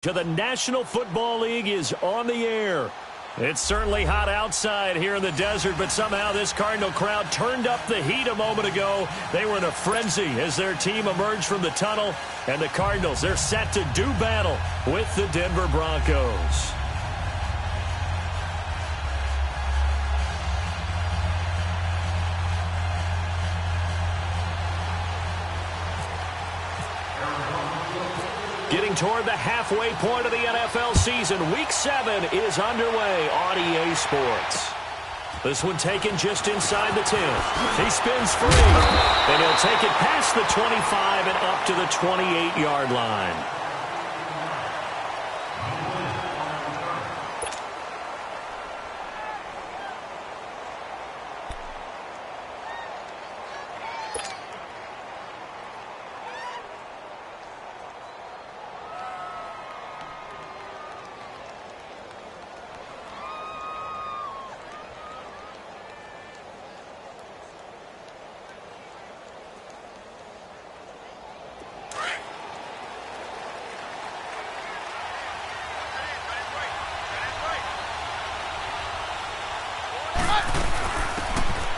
To the National Football League is on the air. It's certainly hot outside here in the desert, but somehow this Cardinal crowd turned up the heat a moment ago. They were in a frenzy as their team emerged from the tunnel, and the Cardinals, they're set to do battle with the Denver Broncos. Getting toward the halfway point of the NFL season, Week 7 is underway on EA Sports. This one taken just inside the 10. He spins free, and he'll take it past the 25 and up to the 28-yard line.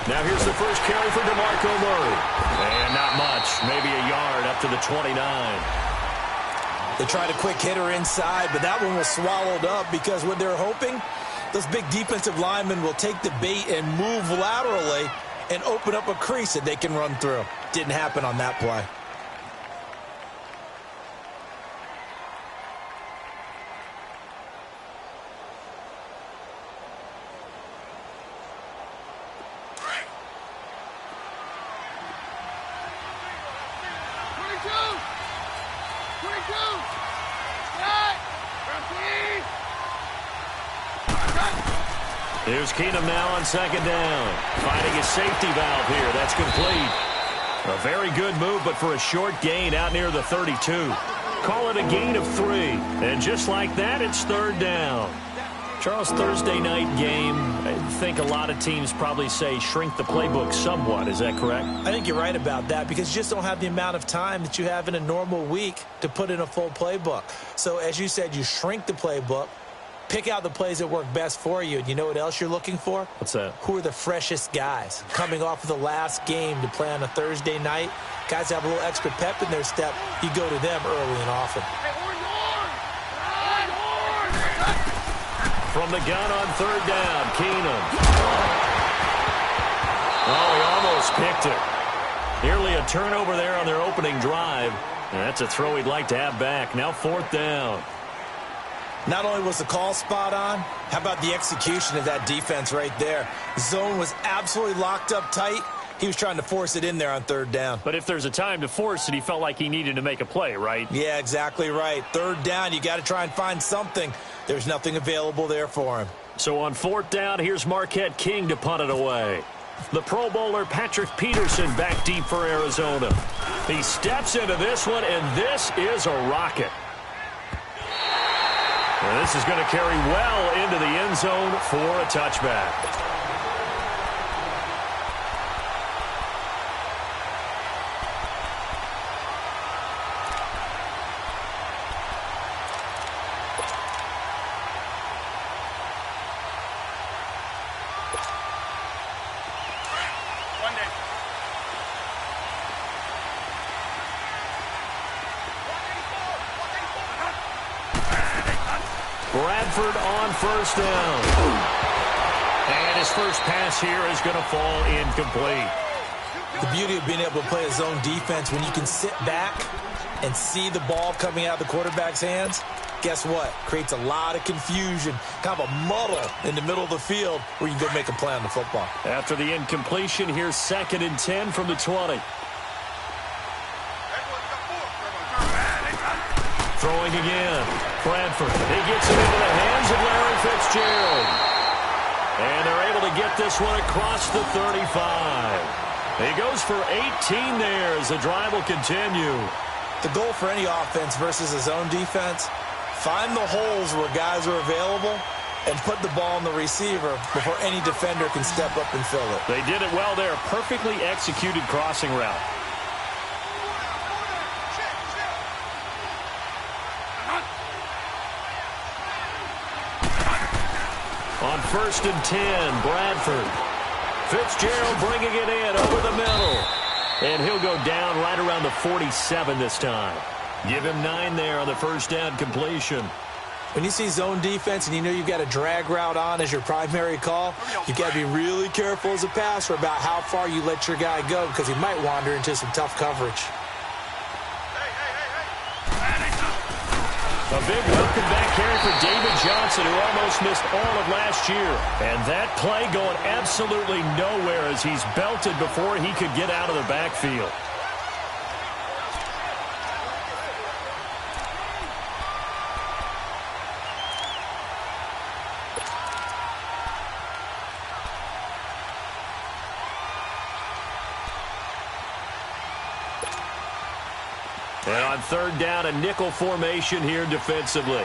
Now here's the first carry for DeMarco Murray. And not much, maybe a yard up to the 29. They tried a quick hitter inside, but that one was swallowed up because what they're hoping, those big defensive linemen will take the bait and move laterally and open up a crease that they can run through. Didn't happen on that play. Here's Keenum now on second down. Finding his safety valve here. That's complete. A very good move, but for a short gain out near the 32. Call it a gain of 3. And just like that, it's third down. Charles, Thursday night game, I think a lot of teams probably say shrink the playbook somewhat. Is that correct? I think you're right about that because you just don't have the amount of time that you have in a normal week to put in a full playbook. So as you said, you shrink the playbook. Pick out the plays that work best for you. And you know what else you're looking for? What's that? Who are the freshest guys? Coming off of the last game to play on a Thursday night, guys have a little extra pep in their step. You go to them early and often. From the gun on third down, Keenum. Oh, he almost picked it. Nearly a turnover there on their opening drive. And that's a throw he'd like to have back. Now fourth down. Not only was the call spot on, how about the execution of that defense right there? Zone was absolutely locked up tight. He was trying to force it in there on third down. But if there's a time to force it, he felt like he needed to make a play, right? Yeah, exactly right. Third down, you got to try and find something. There's nothing available there for him. So on fourth down, here's Marquette King to punt it away. The Pro Bowler Patrick Peterson back deep for Arizona. He steps into this one, and this is a rocket. And this is going to carry well into the end zone for a touchback. Bradford on first down. And his first pass here is going to fall incomplete. The beauty of being able to play a zone defense, when you can sit back and see the ball coming out of the quarterback's hands, guess what? Creates a lot of confusion, kind of a muddle in the middle of the field where you can go make a play on the football. After the incompletion, here's 2nd and 10 from the 20. Throwing again. Bradford. He gets it into the hands of Larry Fitzgerald. And they're able to get this one across the 35. He goes for 18 there as the drive will continue. The goal for any offense versus a zone defense, find the holes where guys are available and put the ball on the receiver before any defender can step up and fill it. They did it well there. Perfectly executed crossing route. On 1st and 10, Bradford. Fitzgerald bringing it in over the middle. And he'll go down right around the 47 this time. Give him 9 there on the first down completion. When you see zone defense and you know you've got a drag route on as your primary call, you've got to be really careful as a passer about how far you let your guy go because he might wander into some tough coverage. A big welcome back carry for David Johnson, who almost missed all of last year. And that play going absolutely nowhere as he's belted before he could get out of the backfield. And on 3rd down, a nickel formation here defensively.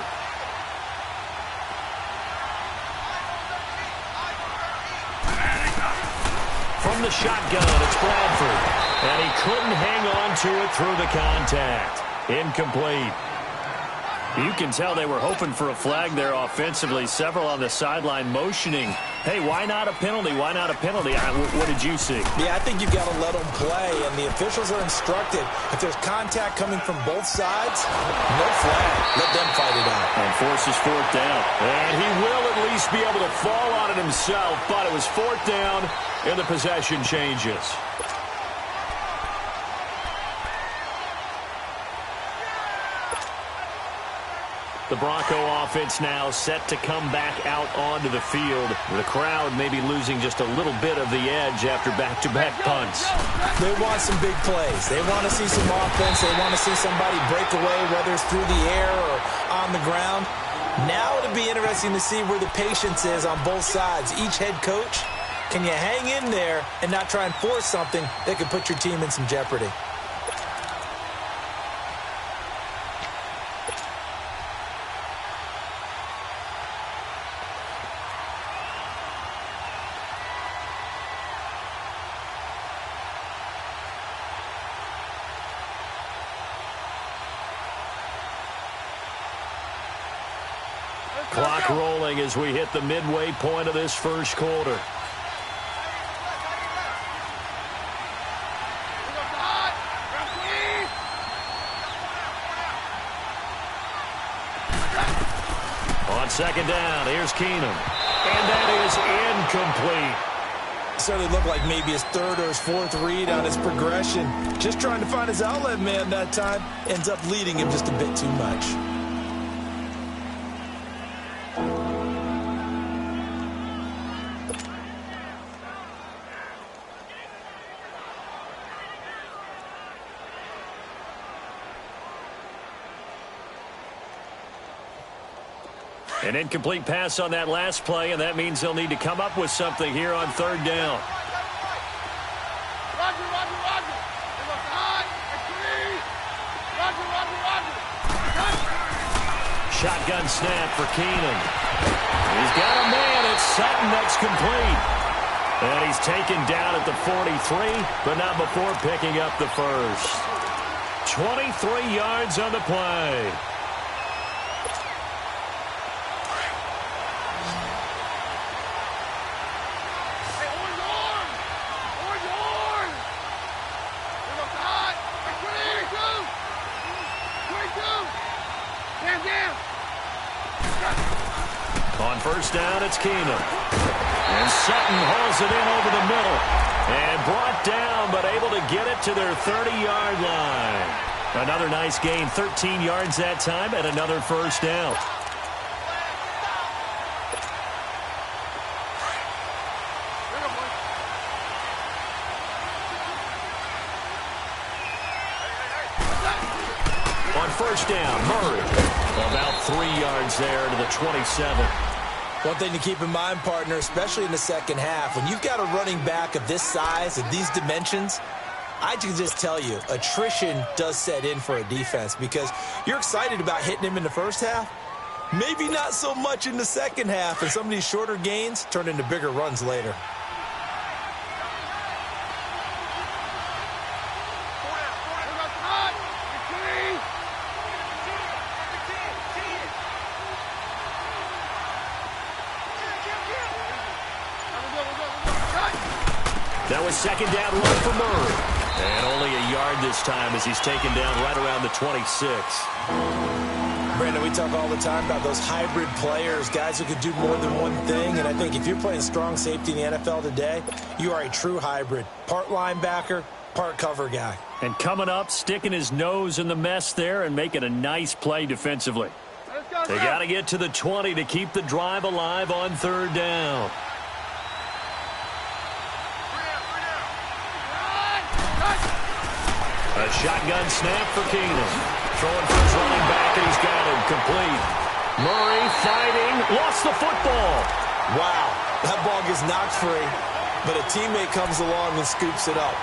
From the shotgun, it's Bradford. And he couldn't hang on to it through the contact. Incomplete. You can tell they were hoping for a flag there offensively. Several on the sideline motioning. Hey, why not a penalty? Why not a penalty? What did you see? Yeah, I think you've got to let them play, and the officials are instructed. If there's contact coming from both sides, no flag. Let them fight it out. And forces 4th down. And he will at least be able to fall on it himself, but it was 4th down, and the possession changes. The Bronco offense now set to come back out onto the field. The crowd maybe losing just a little bit of the edge after back-to-back punts. They want some big plays. They want to see some offense. They want to see somebody break away, whether it's through the air or on the ground. Now it'll be interesting to see where the patience is on both sides. Each head coach, can you hang in there and not try and force something that could put your team in some jeopardy? Clock rolling as we hit the midway point of this first quarter. On 2nd down, here's Keenum. And that is incomplete. Certainly looked like maybe his 3rd or his 4th read on his progression. Just trying to find his outlet man that time. Ends up leading him just a bit too much. An incomplete pass on that last play, and that means they'll need to come up with something here on 3rd down. Shotgun snap for Keenum. He's got a man. It's Sutton that's complete. And he's taken down at the 43, but not before picking up the first. 23 yards on the play. On 1st down, it's Keenum. And Sutton hauls it in over the middle. And brought down, but able to get it to their 30-yard line. Another nice gain, 13 yards that time, and another 1st down. On 1st down, Murray. About 3 yards there to the 27. One thing to keep in mind, partner, especially in the second half, when you've got a running back of this size and these dimensions, I can just tell you, attrition does set in for a defense because you're excited about hitting him in the first half. Maybe not so much in the second half, and some of these shorter gains turn into bigger runs later. That was second down run for Murray. And only a yard this time as he's taken down right around the 26. Brandon, we talk all the time about those hybrid players, guys who could do more than one thing. And I think if you're playing strong safety in the NFL today, you are a true hybrid. Part linebacker, part cover guy. And coming up, sticking his nose in the mess there and making a nice play defensively. They got to get to the 20 to keep the drive alive on third down. A shotgun snap for Keenum. Throwing for his running back, and he's got him complete. Murray fighting, lost the football. Wow, that ball gets knocked free, but a teammate comes along and scoops it up.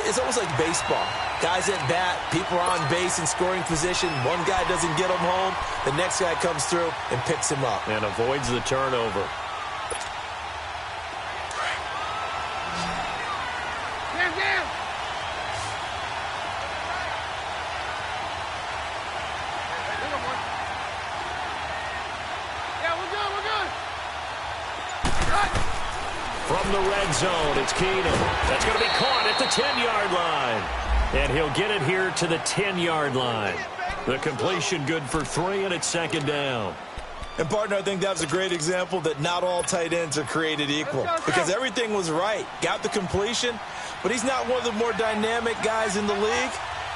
It's almost like baseball. Guys at bat, people are on base in scoring position. One guy doesn't get him home. The next guy comes through and picks him up. And avoids the turnover. From the red zone, it's Keenum. That's going to be caught at the 10-yard line. And he'll get it here to the 10-yard line. The completion good for 3, and it's second down. And, partner, I think that was a great example that not all tight ends are created equal. Because everything was right. Got the completion, but he's not one of the more dynamic guys in the league.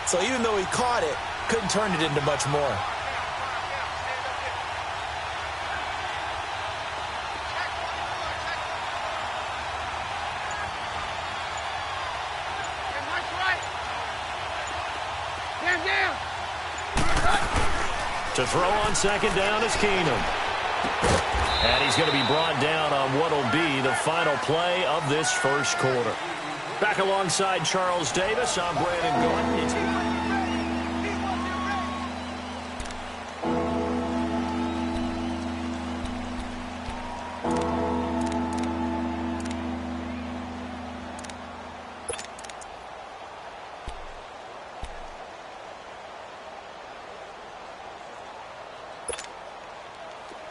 So even though he caught it, couldn't turn it into much more. To throw on second down is Keenum. And he's going to be brought down on what will be the final play of this first quarter. Back alongside Charles Davis, I'm Brandon Gordon.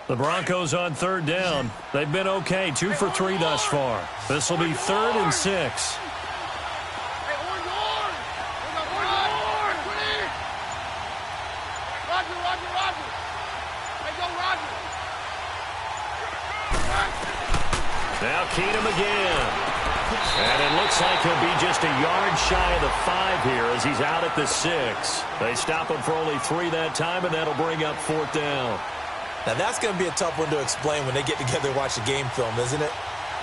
The Broncos on third down. They've been okay, 2 for 3 thus far. This will be 3rd and 6. Now Keenum again. And it looks like he'll be just a yard shy of the 5 here as he's out at the 6. They stop him for only 3 that time, and that'll bring up 4th down. Now, that's going to be a tough one to explain when they get together and watch the game film, isn't it?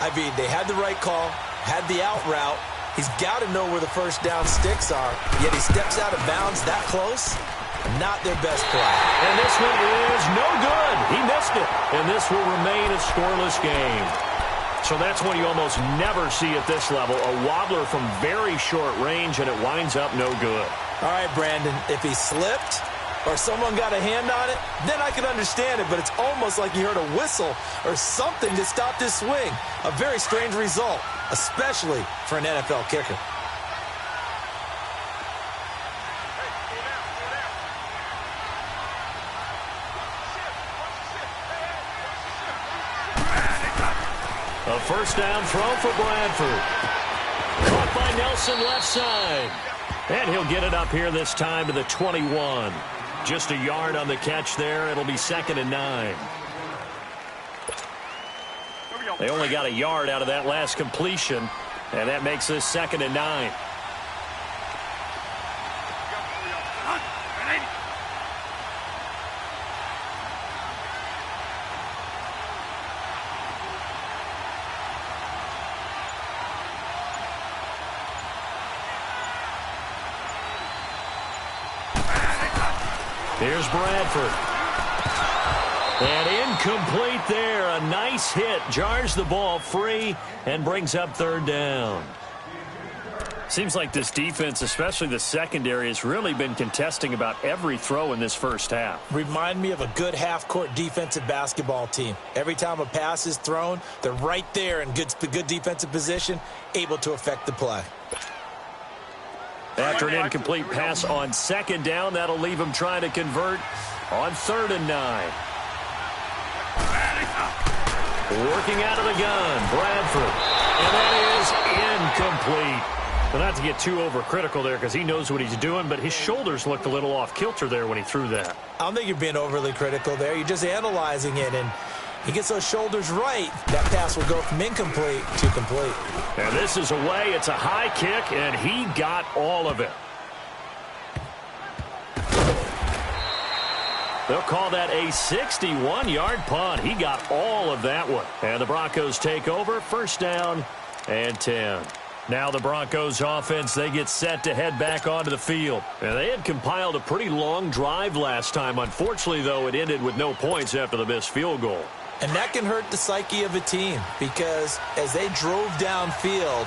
I mean, they had the right call, had the out route. He's got to know where the first down sticks are, yet he steps out of bounds that close. Not their best play. And this one is no good. He missed it. And this will remain a scoreless game. So that's one you almost never see at this level. A wobbler from very short range, and it winds up no good. All right, Brandon, if he slipped or someone got a hand on it, then I can understand it, but it's almost like you heard a whistle or something to stop this swing. A very strange result, especially for an NFL kicker. A first down throw for Bradford. Caught by Nelson left side. And he'll get it up here this time to the 21. Just a yard on the catch there. It'll be 2nd and 9. They only got a yard out of that last completion, and that makes this 2nd and 9. Here's Bradford. And incomplete there. A nice hit. Jars the ball free and brings up 3rd down. Seems like this defense, especially the secondary, has really been contesting about every throw in this first half. Remind me of a good half-court defensive basketball team. Every time a pass is thrown, they're right there in good defensive position, able to affect the play. After an incomplete pass on 2nd down, that'll leave him trying to convert on 3rd and 9. Working out of the gun, Bradford. And that is incomplete. Well, not to get too overcritical there because he knows what he's doing, but his shoulders looked a little off kilter there when he threw that. I don't think you're being overly critical there. You're just analyzing it, and he gets those shoulders right. That pass will go from incomplete to complete. And this is away. It's a high kick, and he got all of it. They'll call that a 61-yard punt. He got all of that one. And the Broncos take over, first down and 10. Now the Broncos offense, they get set to head back onto the field. And they had compiled a pretty long drive last time. Unfortunately, though, it ended with no points after the missed field goal. And that can hurt the psyche of a team because as they drove downfield,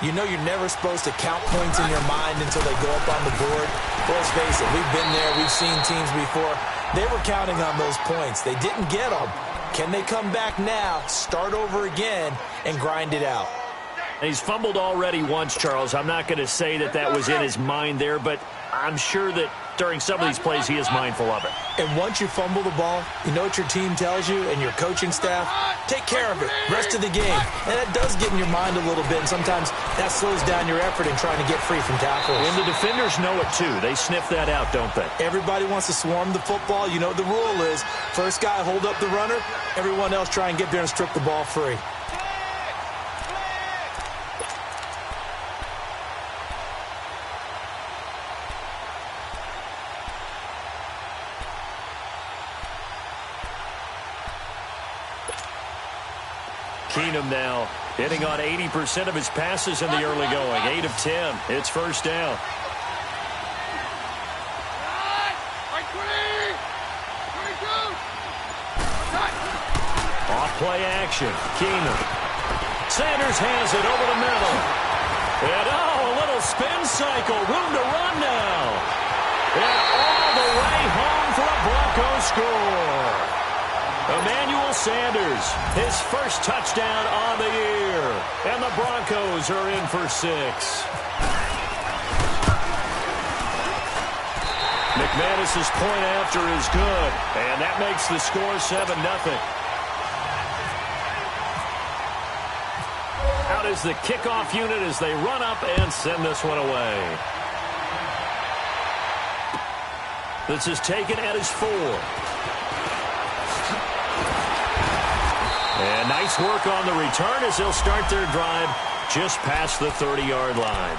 you know you're never supposed to count points in your mind until they go up on the board. But let's face it, we've been there. We've seen teams before. They were counting on those points. They didn't get them. Can they come back now, start over again, and grind it out? He's fumbled already once, Charles. I'm not going to say that that was in his mind there, but I'm sure that during some of these plays he is mindful of it. And once you fumble the ball, you know what your team tells you and your coaching staff? Take care of it. Rest of the game. And that does get in your mind a little bit, and sometimes that slows down your effort in trying to get free from tackles. And the defenders know it, too. They sniff that out, don't they? Everybody wants to swarm the football. You know what the rule is. First guy, hold up the runner. Everyone else try and get there and strip the ball free. Keenum now hitting on 80% of his passes in the early going. 8 of 10. It's first down. Off play action. Keenum. Sanders has it over the middle. And a little spin cycle. Room to run now. And all the way home for a Broncos score. Emmanuel Sanders, his first touchdown on the year. And the Broncos are in for 6. McManus's point after is good. And that makes the score 7-0. Out is the kickoff unit as they run up and send this one away. This is taken at his 4. And nice work on the return as they'll start their drive just past the 30-yard line.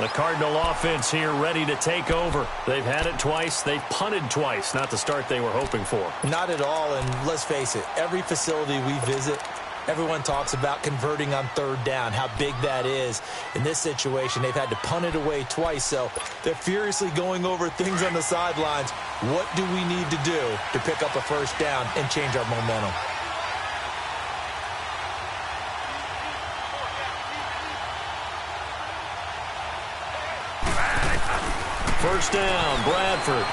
The Cardinal offense here ready to take over. They've had it twice. They've punted twice. Not the start they were hoping for. Not at all, and let's face it, every facility we visit, everyone talks about converting on third down, how big that is. In this situation, they've had to punt it away twice, so they're furiously going over things on the sidelines. What do we need to do to pick up a first down and change our momentum? First down, Bradford.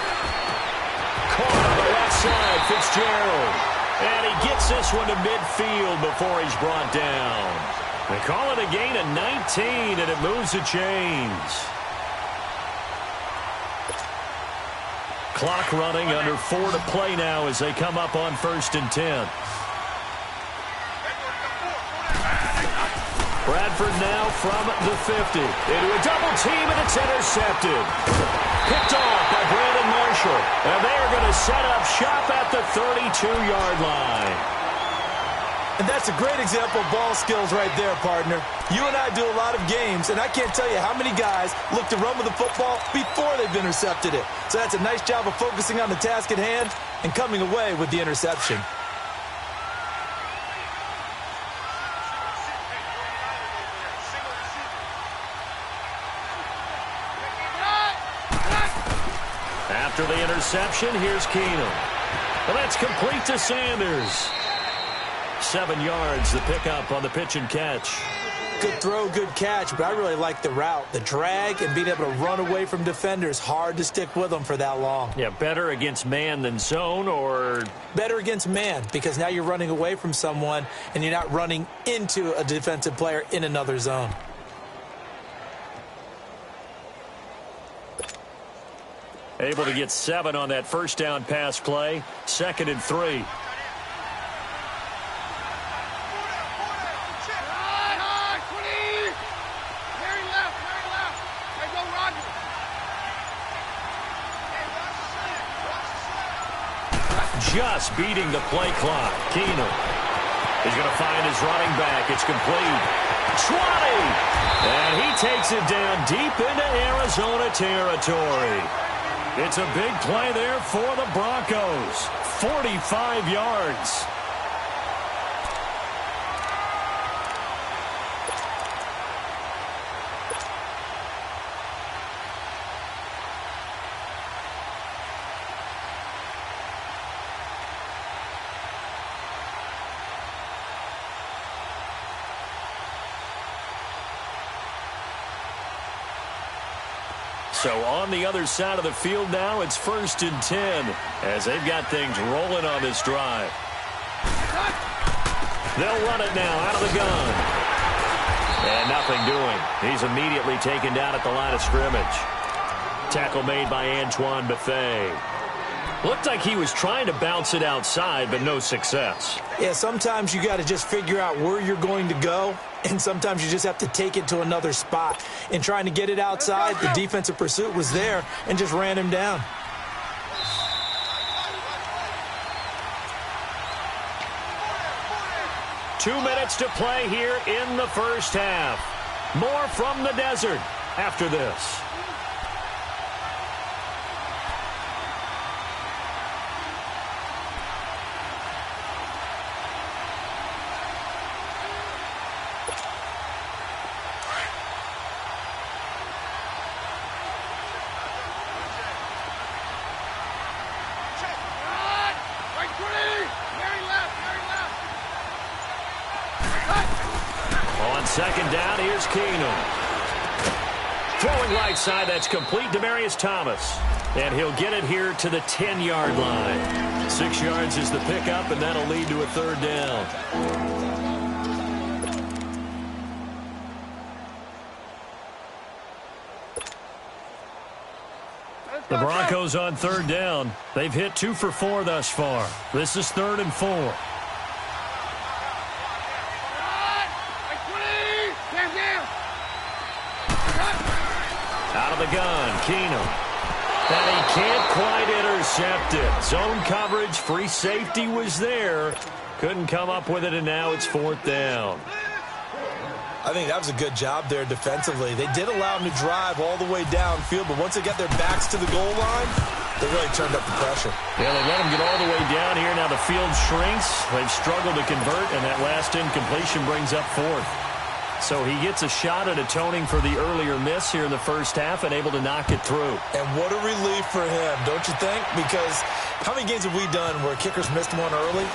Caught on the left side, Fitzgerald. And he gets this one to midfield before he's brought down. They call it a gain of 19, and it moves the chains. Clock running, under 4 to play now as they come up on 1st and 10. Bradford now from the 50. Into a double team, and it's intercepted. Picked off by Brandon Marshall. And they're going to set up shop at the 32-yard line. And that's a great example of ball skills right there, partner. You and I do a lot of games, and I can't tell you how many guys look to run with the football before they've intercepted it. So that's a nice job of focusing on the task at hand and coming away with the interception. After the interception, here's Keenum. Well, that's complete to Sanders. 7 yards, the pickup on the pitch and catch. Good throw, good catch, but I really like the route. The drag and being able to run away from defenders, hard to stick with them for that long. Yeah, better against man than zone, or? Better against man, because now you're running away from someone and you're not running into a defensive player in another zone. Able to get 7 on that first down pass play. 2nd and 3. just beating the play clock. Keenum is going to find his running back. It's complete. 20! And he takes it down deep into Arizona territory. It's a big play there for the Broncos. 45 yards. So on the other side of the field now, it's 1st and 10 as they've got things rolling on this drive. They'll run it now out of the gun. And nothing doing. He's immediately taken down at the line of scrimmage. Tackle made by Antoine Bethea. Looked like he was trying to bounce it outside, but no success. Yeah, sometimes you got to just figure out where you're going to go, and sometimes you just have to take it to another spot. In trying to get it outside, the defensive pursuit was there and just ran him down. Two minutes to play here in the first half. More from the desert after this. Second down, here's Keenum. Throwing right side, that's complete. Demaryius Thomas. And he'll get it here to the 10-yard line. 6 yards is the pickup, and that'll lead to a third down. The Broncos on third down. They've hit 2 for 4 thus far. This is 3rd and 4. Out of the gun, Keenum. And he can't quite intercept it. Zone coverage, free safety was there. Couldn't come up with it, and now it's 4th down. I think that was a good job there defensively. They did allow him to drive all the way downfield, but once they got their backs to the goal line, they really turned up the pressure. Yeah, they let him get all the way down here. Now the field shrinks. They've struggled to convert, and that last incompletion brings up 4th. So he gets a shot at atoning for the earlier miss here in the first half and able to knock it through. And what a relief for him, don't you think? Because how many games have we done where kickers missed one early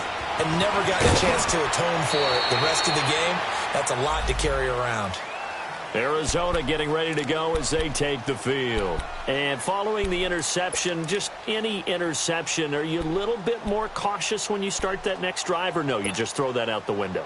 and never got a chance to atone for it the rest of the game? That's a lot to carry around. Arizona getting ready to go as they take the field. And following the interception, just any interception, are you a little bit more cautious when you start that next drive, or no, you just throw that out the window?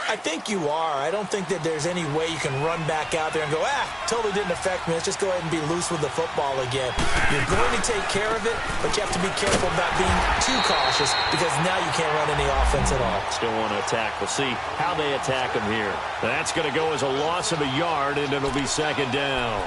I think you are. I don't think that there's any way you can run back out there and go, totally didn't affect me. Let's just go ahead and be loose with the football again. You're going to take care of it, but you have to be careful about being too cautious because now you can't run any offense at all. Still want to attack. We'll see how they attack him here. That's going to go as a loss of a yard, and it'll be 2nd down.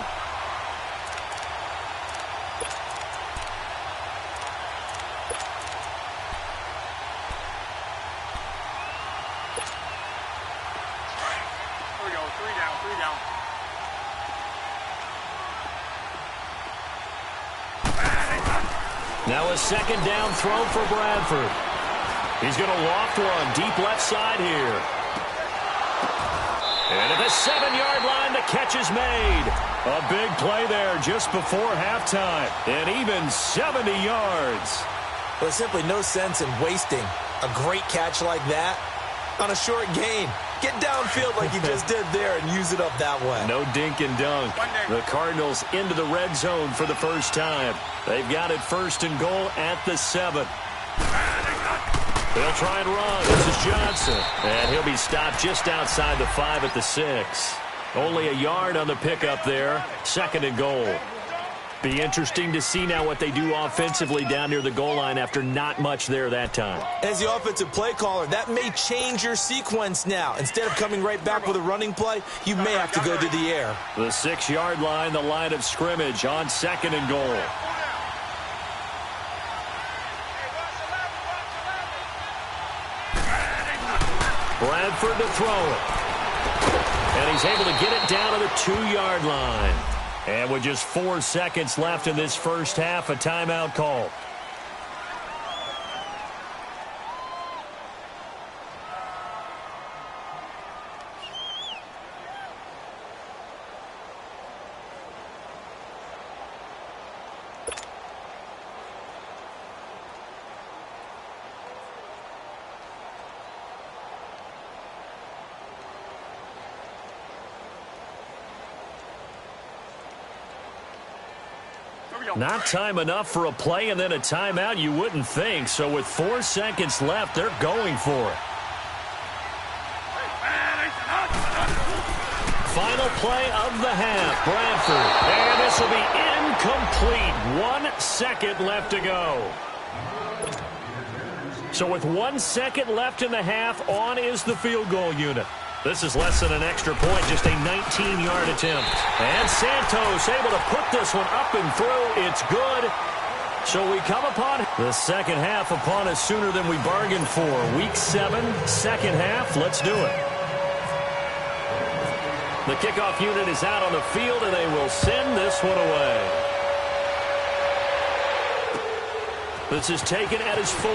Now a 2nd down throw for Bradford. He's going to loft one deep left side here. And at the 7-yard line, the catch is made. A big play there just before halftime. And even 70 yards. There's simply no sense in wasting a great catch like that on a short gain. Get downfield like you just did there and use it up that way. No dink and dunk. The Cardinals into the red zone for the first time. They've got it 1st and goal at the 7. They'll try and run. This is Johnson. And he'll be stopped just outside the 5 at the 6. Only a yard on the pickup there. 2nd and goal. Be interesting to see now what they do offensively down near the goal line after not much there that time. As the offensive play caller, that may change your sequence now. Instead of coming right back with a running play, you may have to go to the air. The 6-yard line, the line of scrimmage on 2nd and goal. Bradford to throw it. And he's able to get it down to the 2-yard line. And with just 4 seconds left in this first half, a timeout call. Not time enough for a play and then a timeout, you wouldn't think. So with 4 seconds left, they're going for it. Final play of the half, Bradford. And this will be incomplete. 1 second left to go. So with 1 second left in the half, on is the field goal unit. This is less than an extra point, just a 19-yard attempt. And Santos able to put this one up and through. It's good. So we come upon the second half upon us sooner than we bargained for. Week 7, second half. Let's do it. The kickoff unit is out on the field, and they will send this one away. This is taken at his 4.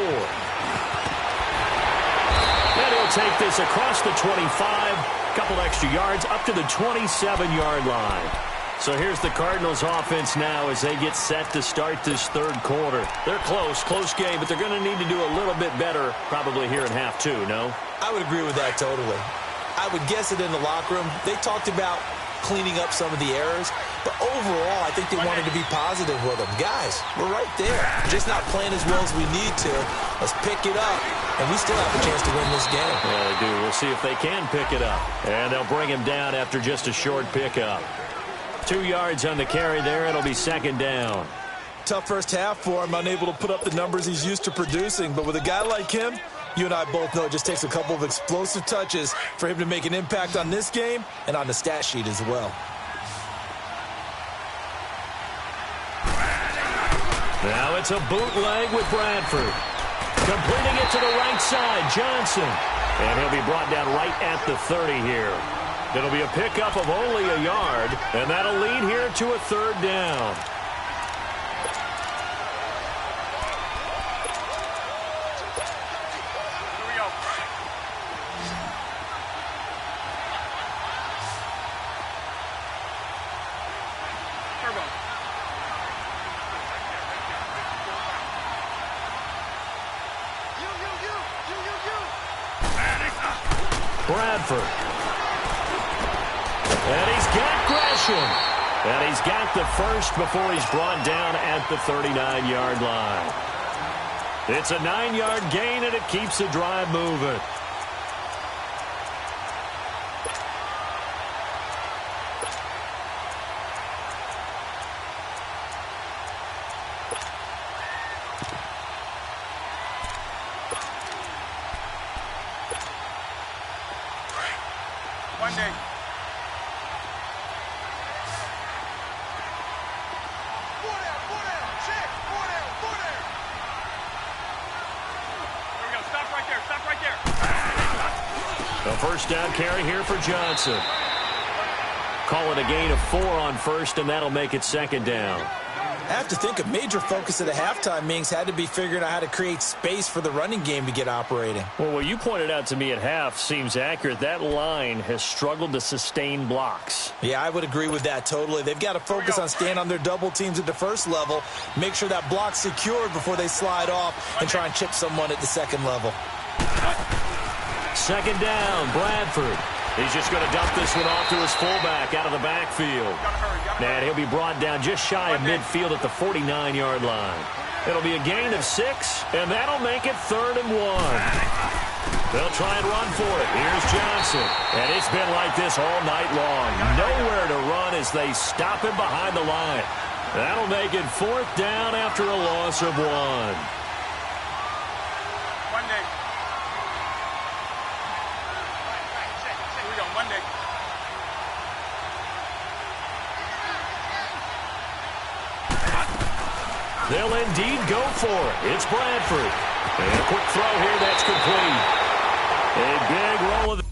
And he'll take this across the 25, couple extra yards, up to the 27-yard line. So here's the Cardinals offense now as they get set to start this third quarter. They're close game, but they're going to need to do a little bit better probably here in half 2, no? I would agree with that totally. I would guess it in the locker room. They talked about cleaning up some of the errors, but overall, I think they wanted to be positive with them. Guys, we're right there. Just not playing as well as we need to. Let's pick it up, and we still have a chance to win this game. Yeah, they do. We'll see if they can pick it up. And they'll bring him down after just a short pickup. 2 yards on the carry there. It'll be second down. Tough first half for him, unable to put up the numbers he's used to producing, but with a guy like him, you and I both know it just takes a couple of explosive touches for him to make an impact on this game and on the stat sheet as well. Now it's a bootleg with Bradford. Completing it to the right side, Johnson. And he'll be brought down right at the 30 here. It'll be a pickup of only a yard, and that'll lead here to a third down. Bradford. And he's got Gresham. And he's got the first before he's brought down at the 39-yard line. It's a 9-yard gain, and it keeps the drive moving. First down carry here for Johnson. Call it a gain of 4 on first, and that'll make it second down. I have to think a major focus at the halftime meetings had to be figuring out how to create space for the running game to get operating. Well, what you pointed out to me at half seems accurate. That line has struggled to sustain blocks. Yeah, I would agree with that totally. They've got to focus on staying on their double teams at the first level, make sure that block's secured before they slide off and try and chip someone at the second level. Second down, Bradford. He's just going to dump this one off to his fullback out of the backfield. And he'll be brought down just shy of midfield at the 49-yard line. It'll be a gain of 6, and that'll make it 3rd and 1. They'll try and run for it. Here's Johnson. And it's been like this all night long. Nowhere to run as they stop him behind the line. That'll make it 4th down after a loss of 1. They'll indeed go for it. It's Bradford. And a quick throw here that's complete. A big roll of the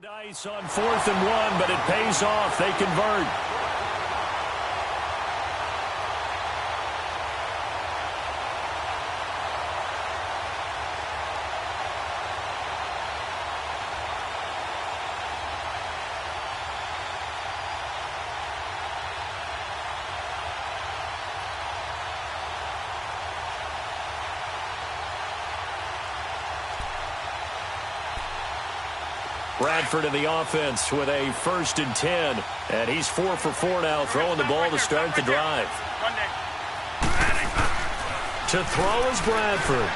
dice on 4th and 1, but it pays off. They convert. Bradford in the offense with a 1st and 10. And he's 4 for 4 now, throwing the ball to start the drive. To throw is Bradford.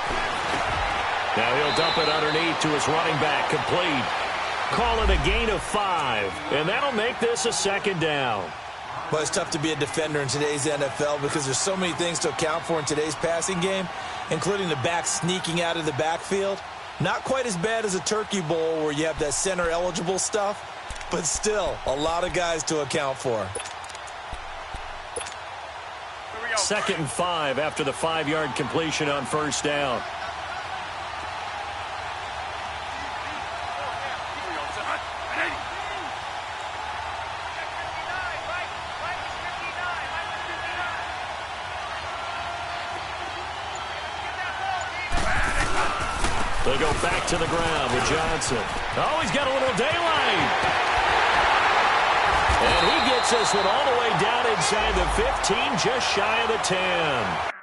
Now he'll dump it underneath to his running back, complete. Call it a gain of 5, and that'll make this a 2nd down. Well, it's tough to be a defender in today's NFL because there's so many things to account for in today's passing game, including the back sneaking out of the backfield. Not quite as bad as a turkey bowl where you have that center-eligible stuff, but still a lot of guys to account for. 2nd and 5 after the 5-yard completion on 1st down. They'll go back to the ground with Johnson. Oh, he's got a little daylight. And he gets this one all the way down inside the 15, just shy of the 10.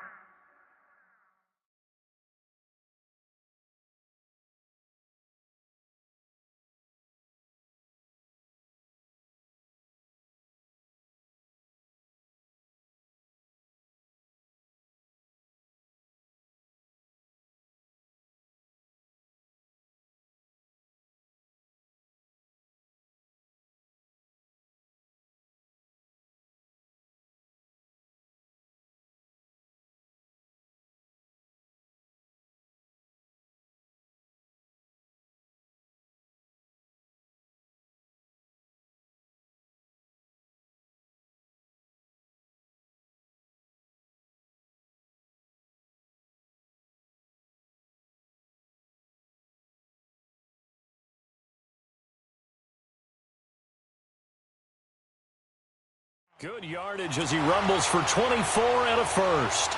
Good yardage as he rumbles for 24 and a 1st.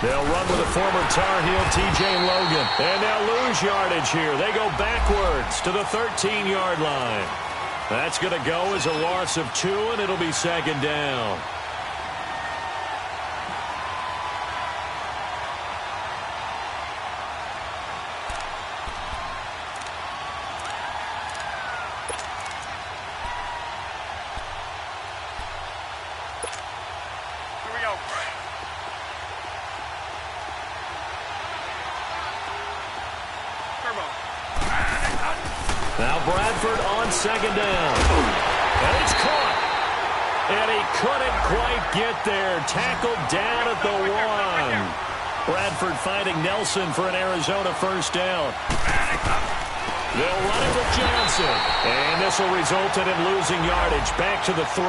They'll run with a former Tar Heel, T.J. Logan. And they'll lose yardage here. They go backwards to the 13-yard line. That's going to go as a loss of 2, and it'll be 2nd down. Here we go. Now Bradford on 2nd down. And it's caught. And he couldn't quite get there. Tackled down at the 1. Bradford finding Nelson for an Arizona 1st down. They'll run it with Johnson. And this will result in him losing yardage. Back to the 3.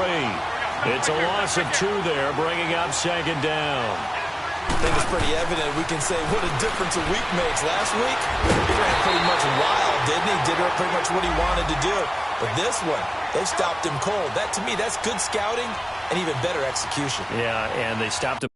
It's a loss of 2 there, bringing up 2nd down. I think it's pretty evident we can say what a difference a week makes. Last week, he ran pretty much wild, didn't he? Did pretty much what he wanted to do. But this one, they stopped him cold. That, to me, that's good scouting and even better execution. Yeah, and they stopped him.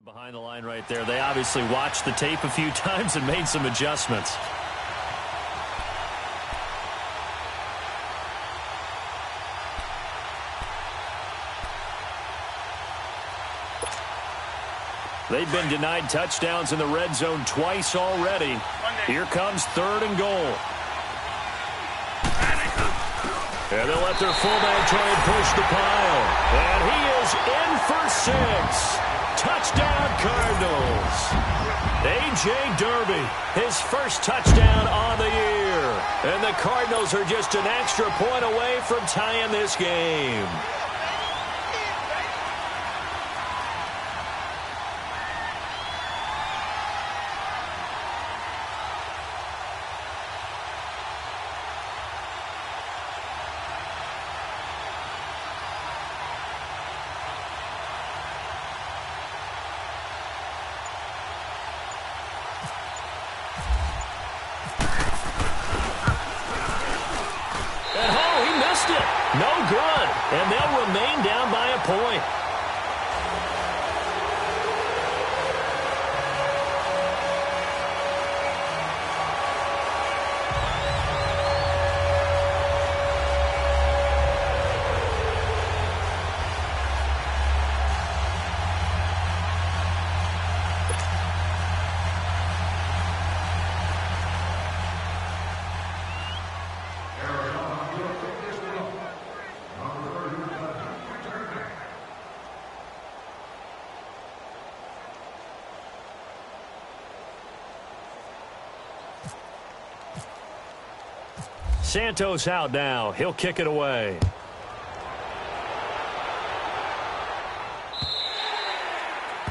Behind the line right there. They obviously watched the tape a few times and made some adjustments. They've been denied touchdowns in the red zone twice already. Here comes 3rd and goal. And they'll let their fullback try and push the pile. And he is in for 6. Touchdown, Cardinals. A.J. Derby, his first touchdown on the year. And the Cardinals are just an extra point away from tying this game. No good, and they'll remain down by a point. Santos out now. He'll kick it away.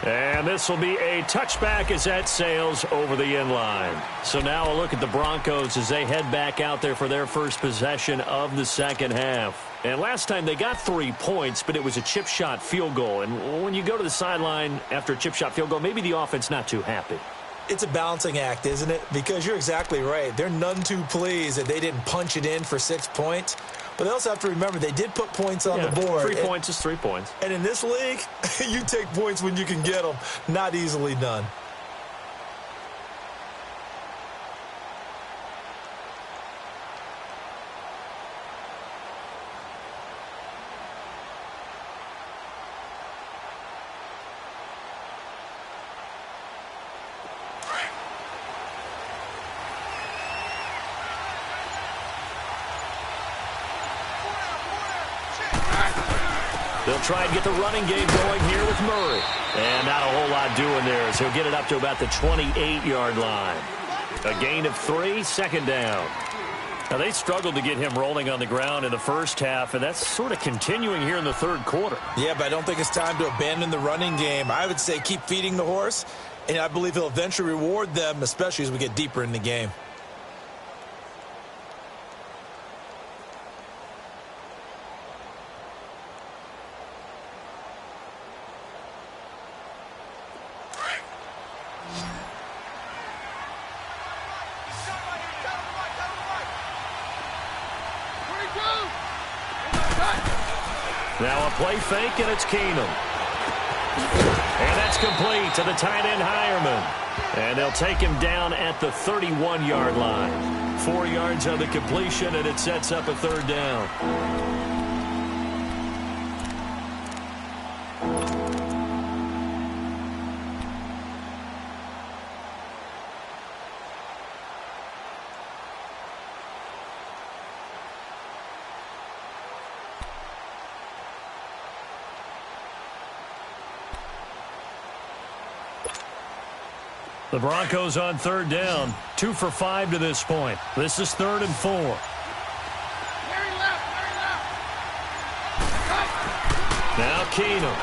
And this will be a touchback as that sails over the end line. So now a look at the Broncos as they head back out there for their first possession of the second half. And last time they got 3 points, but it was a chip shot field goal. And when you go to the sideline after a chip shot field goal, maybe the offense not too happy. It's a balancing act, isn't it? Because you're exactly right. They're none too pleased that they didn't punch it in for 6 points. But they also have to remember they did put points on the board. 3 points is 3 points. And in this league, you take points when you can get them. Not easily done. They'll try and get the running game going here with Murray. And not a whole lot doing there as he'll get it up to about the 28-yard line. A gain of 3, second down. Now, they struggled to get him rolling on the ground in the first half, and that's sort of continuing here in the third quarter. Yeah, but I don't think it's time to abandon the running game. I would say keep feeding the horse, and I believe he'll eventually reward them, especially as we get deeper in the game. Now a play fake, and it's Keenum. And that's complete to the tight end, Hireman. And they'll take him down at the 31-yard line. 4 yards on the completion, and it sets up a third down. The Broncos on third down, 2 for 5 to this point. This is 3rd and 4. Now Keenum.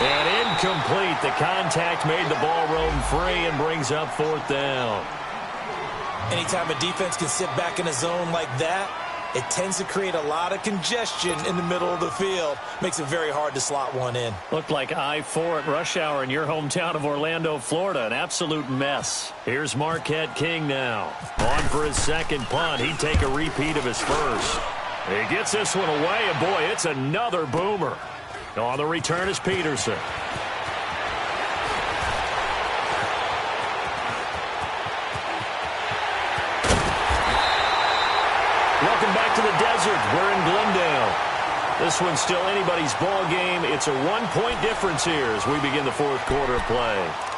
And incomplete. The contact made the ball roam free and brings up 4th down. Anytime a defense can sit back in a zone like that, it tends to create a lot of congestion in the middle of the field. Makes it very hard to slot one in. Looked like I-4 at rush hour in your hometown of Orlando, Florida. An absolute mess. Here's Marquette King now. On for his second punt. He'd take a repeat of his first. He gets this one away, and boy, it's another boomer. On the return is Peterson. Welcome back to the desert. We're in Glendale. This one's still anybody's ball game. It's a 1-point difference here as we begin the fourth quarter of play.